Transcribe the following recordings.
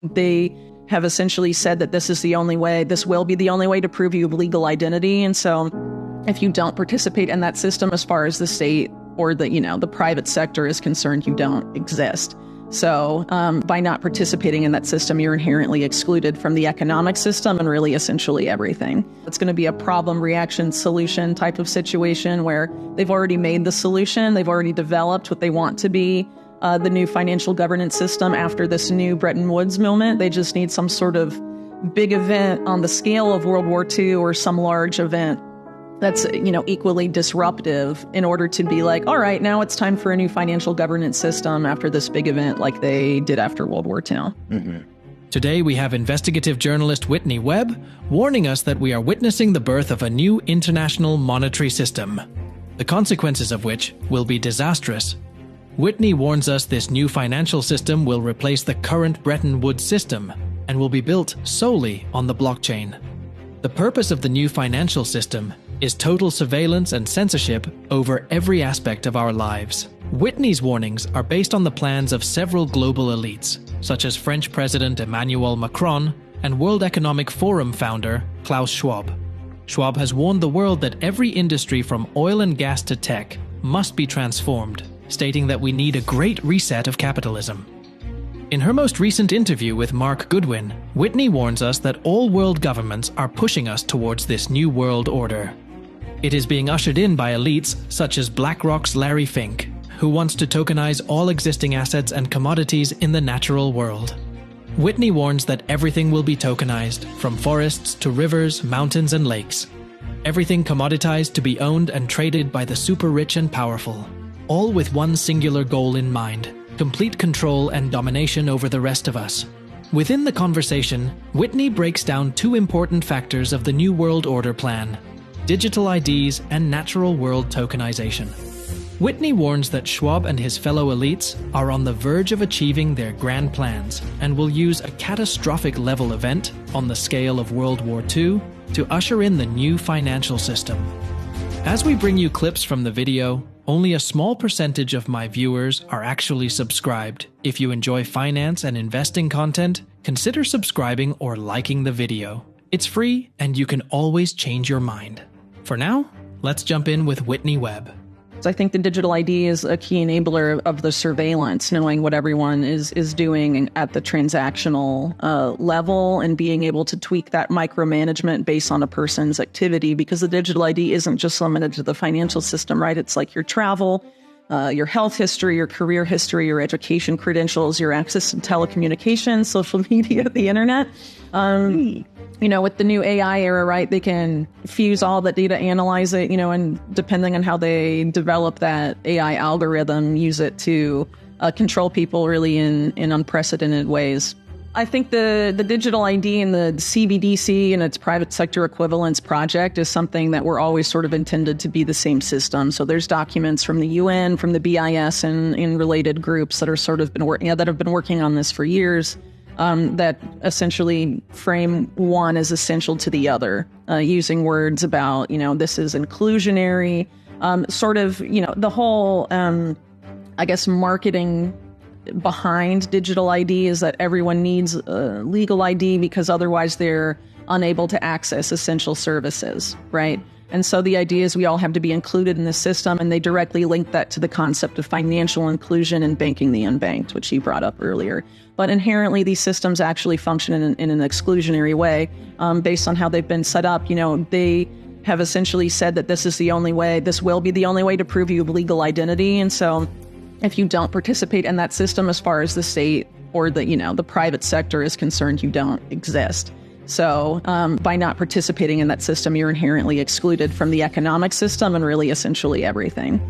They have essentially said that this is the only way, this will be the only way to prove you have legal identity. And so if you don't participate in that system, as far as the state or the private sector is concerned, you don't exist. So by not participating in that system, you're inherently excluded from the economic system and really essentially everything. It's going to be a problem, reaction, solution type of situation where they've already made the solution. They've already developed what they want to be the new financial governance system after this new Bretton Woods moment. They just need some sort of big event on the scale of World War II or some large event that's, equally disruptive in order to be like, all right, now it's time for a new financial governance system after this big event like they did after World War II. Mm-hmm. Today we have investigative journalist Whitney Webb warning us that we are witnessing the birth of a new international monetary system, the consequences of which will be disastrous. Whitney warns us this new financial system will replace the current Bretton Woods system and will be built solely on the blockchain. The purpose of the new financial system is total surveillance and censorship over every aspect of our lives. Whitney's warnings are based on the plans of several global elites, such as French President Emmanuel Macron and World Economic Forum founder Klaus Schwab. Schwab has warned the world that every industry from oil and gas to tech must be transformed, stating that we need a great reset of capitalism. In her most recent interview with Mark Goodwin, Whitney warns us that all world governments are pushing us towards this new world order. It is being ushered in by elites such as BlackRock's Larry Fink, who wants to tokenize all existing assets and commodities in the natural world. Whitney warns that everything will be tokenized, from forests to rivers, mountains, and lakes. Everything commoditized to be owned and traded by the super rich and powerful, all with one singular goal in mind: complete control and domination over the rest of us. Within the conversation, Whitney breaks down two important factors of the New World Order plan: digital IDs and natural world tokenization. Whitney warns that Schwab and his fellow elites are on the verge of achieving their grand plans and will use a catastrophic level event on the scale of World War II to usher in the new financial system. As we bring you clips from the video, only a small percentage of my viewers are actually subscribed. If you enjoy finance and investing content, consider subscribing or liking the video. It's free and you can always change your mind. For now, let's jump in with Whitney Webb. So I think the digital ID is a key enabler of the surveillance, knowing what everyone is doing at the transactional level and being able to tweak that micromanagement based on a person's activity, because the digital ID isn't just limited to the financial system, right? It's like your travel, your health history, your career history, your education credentials, your access to telecommunications, social media, the internet. With the new AI era, right, they can fuse all that data, analyze it, and depending on how they develop that AI algorithm, use it to control people really in unprecedented ways. I think the digital ID and the CBDC and its private sector equivalence project is something that we're always sort of intended to be the same system. So there's documents from the UN, from the BIS, and in related groups that are sort of that have been working on this for years. That essentially frame one as essential to the other, using words about, this is inclusionary, the whole, marketing behind digital ID is that everyone needs a legal ID because otherwise they're unable to access essential services, right? And so the idea is we all have to be included in the system, and they directly link that to the concept of financial inclusion and banking the unbanked, which you brought up earlier. But inherently, these systems actually function in an exclusionary way based on how they've been set up. They have essentially said that this is the only way, this will be the only way to prove you have legal identity. And so if you don't participate in that system, as far as the state or the private sector is concerned, you don't exist. So by not participating in that system, you're inherently excluded from the economic system and really essentially everything.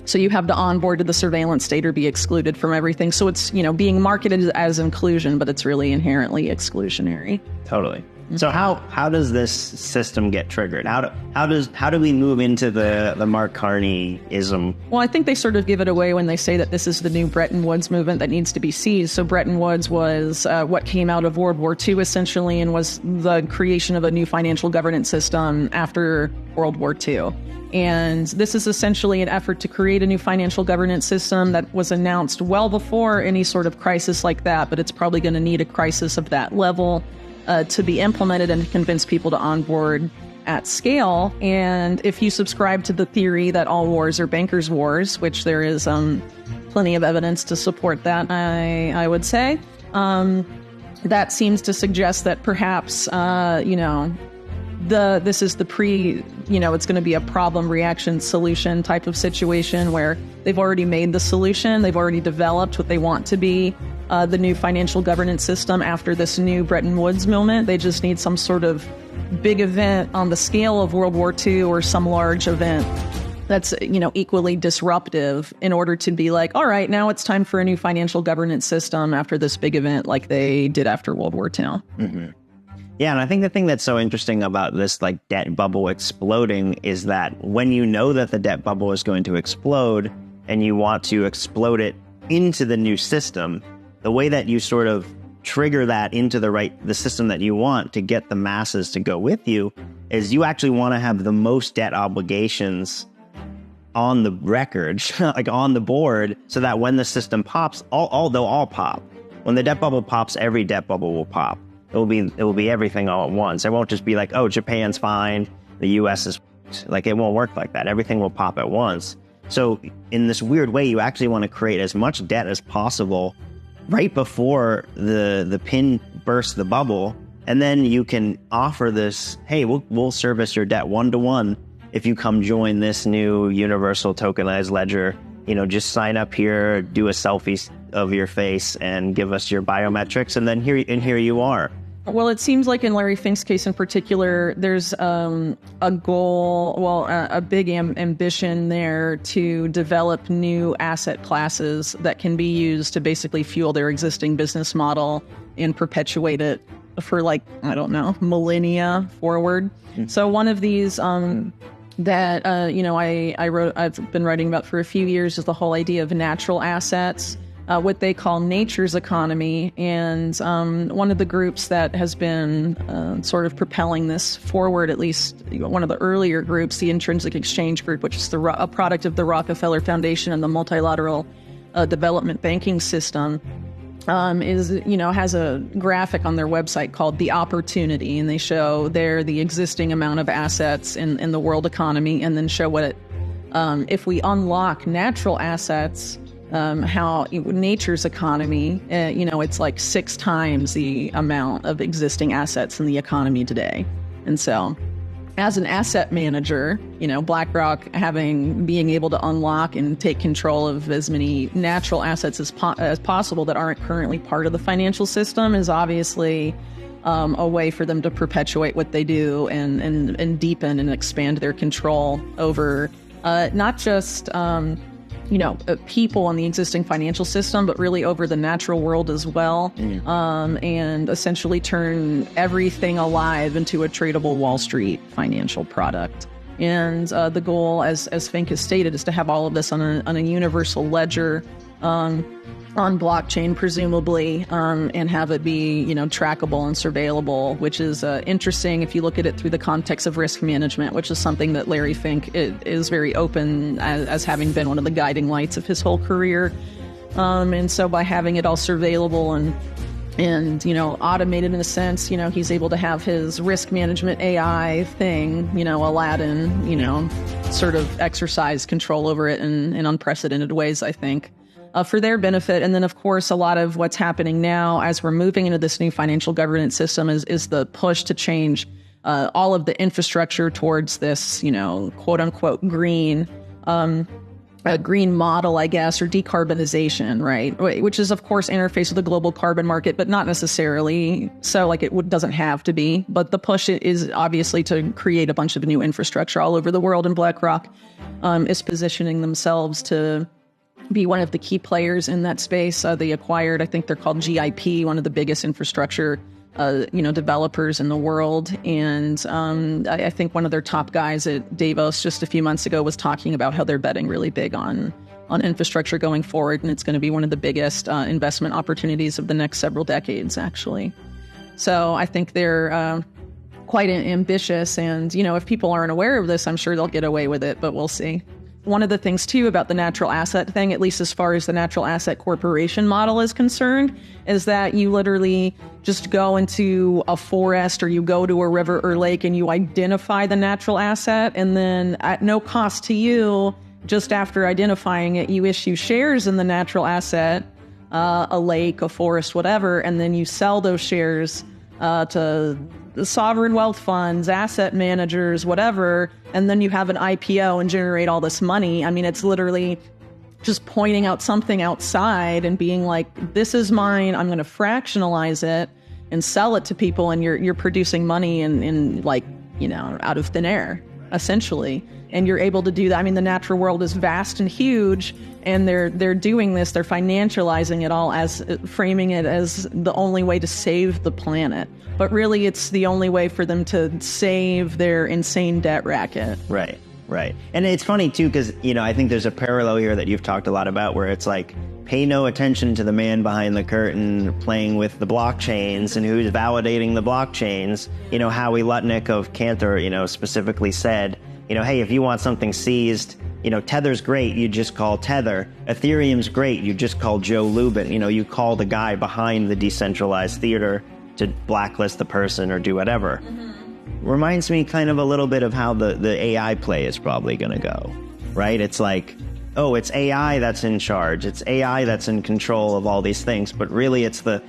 So you have to onboard to the surveillance state or be excluded from everything. So it's, being marketed as inclusion, but it's really inherently exclusionary. Totally. Mm-hmm. So how does this system get triggered? How do we move into the Mark Carney-ism? Well, I think they sort of give it away when they say that this is the new Bretton Woods movement that needs to be seized. So Bretton Woods was what came out of World War II, essentially, and was the creation of a new financial governance system after World War II. And this is essentially an effort to create a new financial governance system that was announced well before any sort of crisis like that, but it's probably going to need a crisis of that level to be implemented and to convince people to onboard at scale. And if you subscribe to the theory that all wars are bankers' wars, which there is plenty of evidence to support that, I would say, that seems to suggest that perhaps, this is the it's going to be a problem, reaction, solution type of situation where they've already made the solution. They've already developed what they want to be the new financial governance system after this new Bretton Woods moment. They just need some sort of big event on the scale of World War II or some large event that's, equally disruptive in order to be like, all right, now it's time for a new financial governance system after this big event like they did after World War II. Mm-hmm. Yeah, and I think the thing that's so interesting about this debt bubble exploding is that when you know that the debt bubble is going to explode and you want to explode it into the new system, the way that you sort of trigger that into the system that you want to get the masses to go with you is you actually want to have the most debt obligations on the record, on the board, so that when the system pops, they'll all pop. When the debt bubble pops, every debt bubble will pop. It will be everything all at once. It won't just be like, oh, Japan's fine, the U.S. is it won't work like that. Everything will pop at once. So in this weird way, you actually want to create as much debt as possible right before the pin bursts the bubble, and then you can offer this, hey, we'll service your debt 1-to-1 if you come join this new universal tokenized ledger. Just sign up here, do a selfie of your face, and give us your biometrics, and then here you are. Well, it seems like in Larry Fink's case in particular, there's a goal, a big ambition there to develop new asset classes that can be used to basically fuel their existing business model and perpetuate it for millennia forward. Mm-hmm. So one of these that I've been writing about for a few years is the whole idea of natural assets. What they call nature's economy. And one of the groups that has been sort of propelling this forward, at least one of the earlier groups, the Intrinsic Exchange Group, which is a product of the Rockefeller Foundation and the multilateral development banking system, has a graphic on their website called The Opportunity. And they show there the existing amount of assets in the world economy, and then show what if we unlock natural assets, how nature's economy, it's like 6 times the amount of existing assets in the economy today. And so as an asset manager, BlackRock being able to unlock and take control of as many natural assets as possible that aren't currently part of the financial system is obviously a way for them to perpetuate what they do and deepen and expand their control over not just people in the existing financial system, but really over the natural world as well, and essentially turn everything alive into a tradable Wall Street financial product. And the goal, as Fink has stated, is to have all of this on a universal ledger, on blockchain, presumably, and have it be, trackable and surveillable, which is interesting if you look at it through the context of risk management, which is something that Larry Fink is very open as having been one of the guiding lights of his whole career. And so by having it all surveillable and automated in a sense, he's able to have his risk management AI thing, Aladdin, sort of exercise control over it in unprecedented ways, I think. For their benefit. And then, of course, a lot of what's happening now as we're moving into this new financial governance system is the push to change all of the infrastructure towards this, quote unquote, green model, I guess, or decarbonization, right? Which is, of course, interface with the global carbon market, but not necessarily so it doesn't have to be. But the push is obviously to create a bunch of new infrastructure all over the world. And BlackRock is positioning themselves to be one of the key players in that space. They acquired, I think they're called GIP, one of the biggest infrastructure, developers in the world. And I think one of their top guys at Davos just a few months ago was talking about how they're betting really big on infrastructure going forward. And it's going to be one of the biggest investment opportunities of the next several decades, actually. So I think they're quite ambitious. And, if people aren't aware of this, I'm sure they'll get away with it, but we'll see. One of the things, too, about the natural asset thing, at least as far as the natural asset corporation model is concerned, is that you literally just go into a forest or you go to a river or lake and you identify the natural asset. And then at no cost to you, just after identifying it, you issue shares in the natural asset, a lake, a forest, whatever, and then you sell those shares to the sovereign wealth funds, asset managers, whatever, and then you have an IPO and generate all this money. I mean, it's literally just pointing out something outside and being like, this is mine, I'm going to fractionalize it and sell it to people, and you're producing money in like, out of thin air, essentially. And you're able to do that. I mean, the natural world is vast and huge, and they're doing this. They're financializing it all as framing it as the only way to save the planet. But really, it's the only way for them to save their insane debt racket. Right. And it's funny, too, because, I think there's a parallel here that you've talked a lot about where it's like, pay no attention to the man behind the curtain playing with the blockchains and who's validating the blockchains. Howie Lutnick of Cantor, specifically said, hey, if you want something seized, Tether's great, you just call Tether. Ethereum's great, you just call Joe Lubin. You call the guy behind the decentralized theater to blacklist the person or do whatever. Reminds me kind of a little bit of how the AI play is probably going to go, right? It's like, oh, it's AI that's in charge. It's AI that's in control of all these things, but really it's the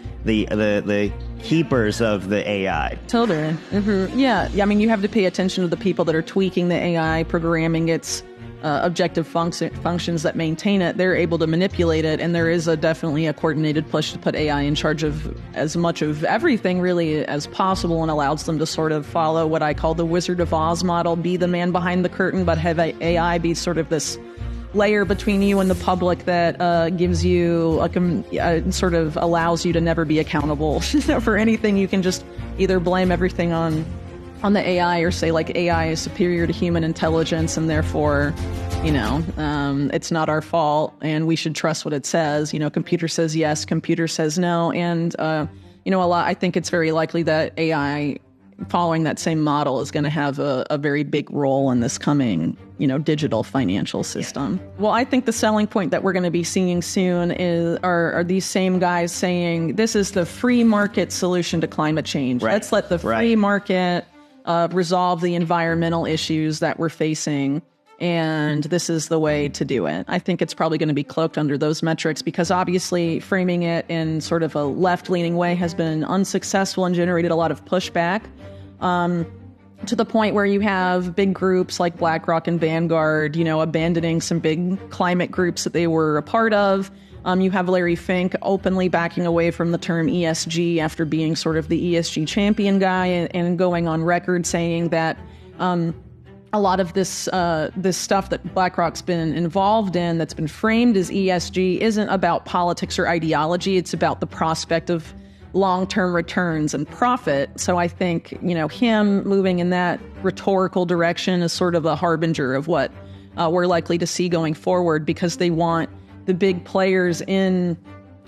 keepers of the AI. Totally. Mm-hmm. Yeah. I mean, you have to pay attention to the people that are tweaking the AI, programming its objective functions that maintain it. They're able to manipulate it, and there is definitely a coordinated push to put AI in charge of as much of everything really as possible, and allows them to sort of follow what I call the Wizard of Oz model, be the man behind the curtain, but have AI be sort of this layer between you and the public that gives you sort of allows you to never be accountable for anything. You can just either blame everything on the AI or say like AI is superior to human intelligence and therefore, it's not our fault and we should trust what it says. Computer says yes, computer says no. And, I think it's very likely that AI following that same model is going to have a very big role in this coming, digital financial system. Yeah. Well, I think the selling point that we're going to be seeing soon are these same guys saying this is the free market solution to climate change. Right. Let's let the free market resolve the environmental issues that we're facing. And this is the way to do it. I think it's probably going to be cloaked under those metrics because obviously framing it in sort of a left-leaning way has been unsuccessful and generated a lot of pushback to the point where you have big groups like BlackRock and Vanguard, abandoning some big climate groups that they were a part of. You have Larry Fink openly backing away from the term ESG after being sort of the ESG champion guy and going on record saying that a lot of this stuff that BlackRock's been involved in that's been framed as ESG isn't about politics or ideology. It's about the prospect of long-term returns and profit. So I think, him moving in that rhetorical direction is sort of a harbinger of what we're likely to see going forward because they want the big players in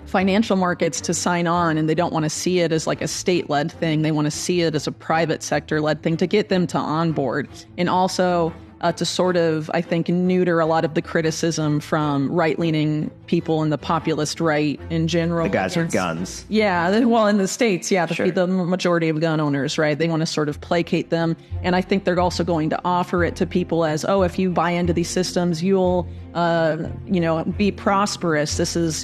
financial markets to sign on, and they don't want to see it as like a state-led thing. They want to see it as a private sector-led thing to get them to onboard. And also to sort of, I think, neuter a lot of the criticism from right-leaning people and the populist right in general. The guys with guns. Yeah, well, in the States, yeah, Sure. the majority of gun owners, right? They want to sort of placate them. And I think they're also going to offer it to people as, oh, if you buy into these systems, you'll, be prosperous. This is,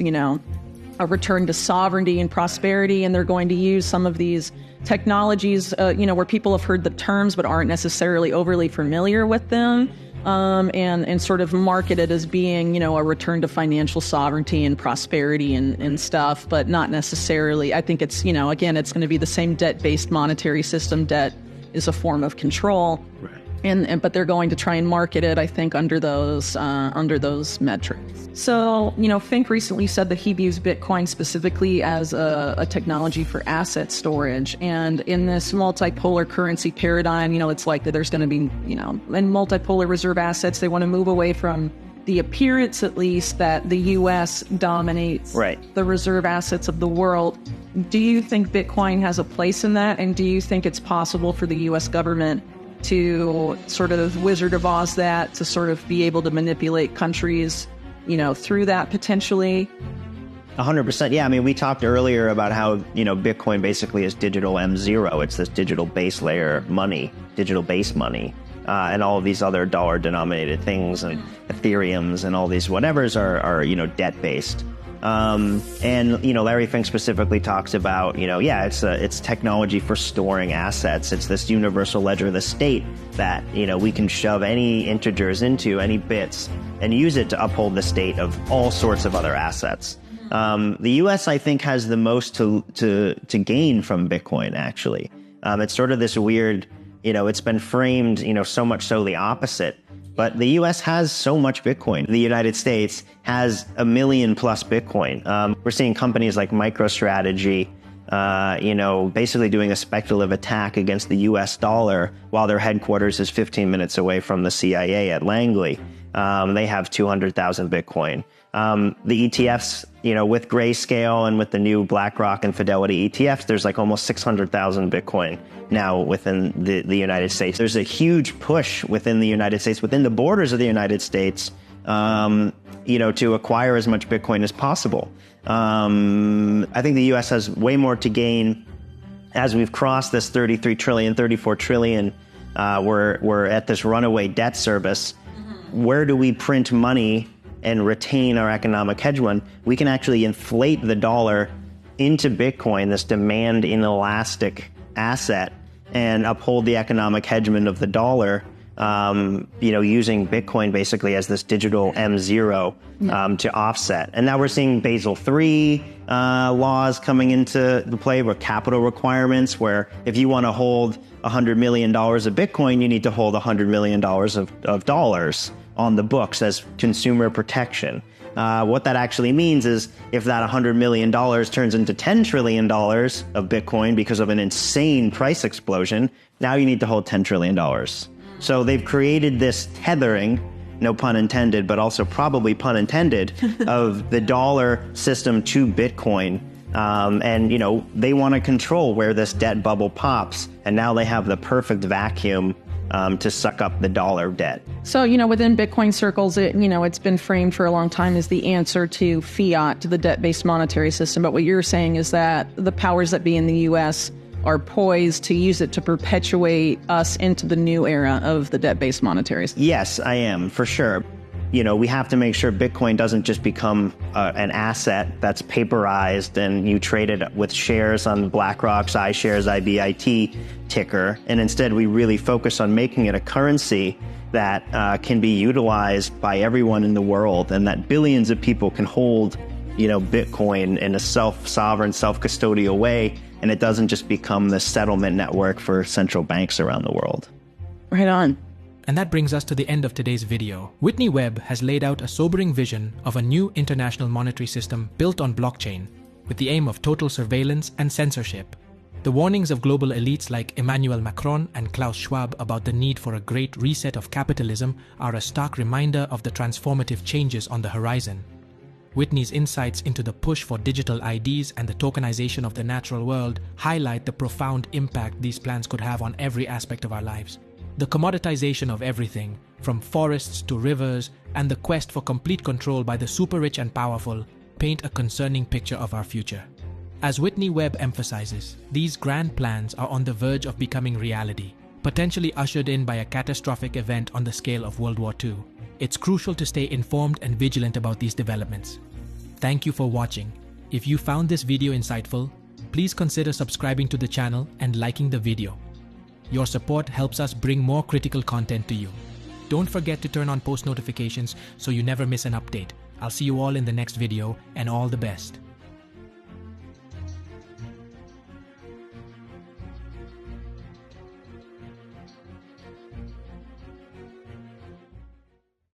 a return to sovereignty and prosperity. And they're going to use some of these technologies, where people have heard the terms but aren't necessarily overly familiar with them, and sort of market it as being, a return to financial sovereignty and prosperity and stuff, but not necessarily. I think it's, again, it's going to be the same debt-based monetary system. Debt is a form of control. Right. But they're going to try and market it, I think, under those metrics. So, Fink recently said that he views Bitcoin specifically as a technology for asset storage. And in this multipolar currency paradigm, it's likely there's going to be, in multipolar reserve assets, they want to move away from the appearance, at least, that the U.S. dominates the reserve assets of the world. Do you think Bitcoin has a place in that? And do you think it's possible for the U.S. government to sort of Wizard of Oz that, to sort of be able to manipulate countries, through that potentially? 100%. Yeah, I mean, we talked earlier about how, Bitcoin basically is digital M0. It's this digital base layer money, digital base money. And all of these other dollar-denominated things and Ethereums and all these whatevers are debt-based. And Larry Fink specifically talks about, it's technology for storing assets. It's this universal ledger of the state that, we can shove any integers into, any bits, and use it to uphold the state of all sorts of other assets. The U.S., I think, has the most to gain from Bitcoin, actually. It's sort of this weird, it's been framed, so much so the opposite. But the U.S. has so much Bitcoin. The United States has 1 million plus Bitcoin. We're seeing companies like MicroStrategy, basically doing a speculative attack against the U.S. dollar while their headquarters is 15 minutes away from the CIA at Langley. They have 200,000 Bitcoin. The ETFs, with Grayscale and with the new BlackRock and Fidelity ETFs, there's like almost 600,000 Bitcoin now within the United States. There's a huge push within the United States, within the borders of the United States, to acquire as much Bitcoin as possible. I think the U.S. has way more to gain as we've crossed this 33 trillion, 34 trillion. We're at this runaway debt service. Where do we print money and retain our economic hegemon? We can actually inflate the dollar into Bitcoin, this demand inelastic asset, and uphold the economic hegemon of the dollar, using Bitcoin basically as this digital M0 to offset. And now we're seeing Basel III laws coming into the play with capital requirements, where if you want to hold $100 million of Bitcoin, you need to hold $100 million of dollars on the books as consumer protection. What that actually means is if that $100 million turns into $10 trillion of Bitcoin because of an insane price explosion, now you need to hold $10 trillion. So they've created this tethering, no pun intended, but also probably pun intended, of the dollar system to Bitcoin. And they want to control where this debt bubble pops. And now they have the perfect vacuum to suck up the dollar debt. So, within Bitcoin circles, it's been framed for a long time as the answer to fiat, to the debt-based monetary system. But what you're saying is that the powers that be in the U.S. are poised to use it to perpetuate us into the new era of the debt-based monetary system. Yes, I am, for sure. We have to make sure Bitcoin doesn't just become an asset that's paperized and you trade it with shares on BlackRock's iShares IBIT ticker. And instead, we really focus on making it a currency that can be utilized by everyone in the world, and that billions of people can hold, Bitcoin in a self-sovereign, self-custodial way. And it doesn't just become the settlement network for central banks around the world. Right on. And that brings us to the end of today's video. Whitney Webb has laid out a sobering vision of a new international monetary system built on blockchain, with the aim of total surveillance and censorship. The warnings of global elites like Emmanuel Macron and Klaus Schwab about the need for a great reset of capitalism are a stark reminder of the transformative changes on the horizon. Whitney's insights into the push for digital IDs and the tokenization of the natural world highlight the profound impact these plans could have on every aspect of our lives. The commoditization of everything, from forests to rivers, and the quest for complete control by the super-rich and powerful, paint a concerning picture of our future. As Whitney Webb emphasizes, these grand plans are on the verge of becoming reality, potentially ushered in by a catastrophic event on the scale of World War II. It's crucial to stay informed and vigilant about these developments. Thank you for watching. If you found this video insightful, please consider subscribing to the channel and liking the video. Your support helps us bring more critical content to you. Don't forget to turn on post notifications so you never miss an update. I'll see you all in the next video, and all the best.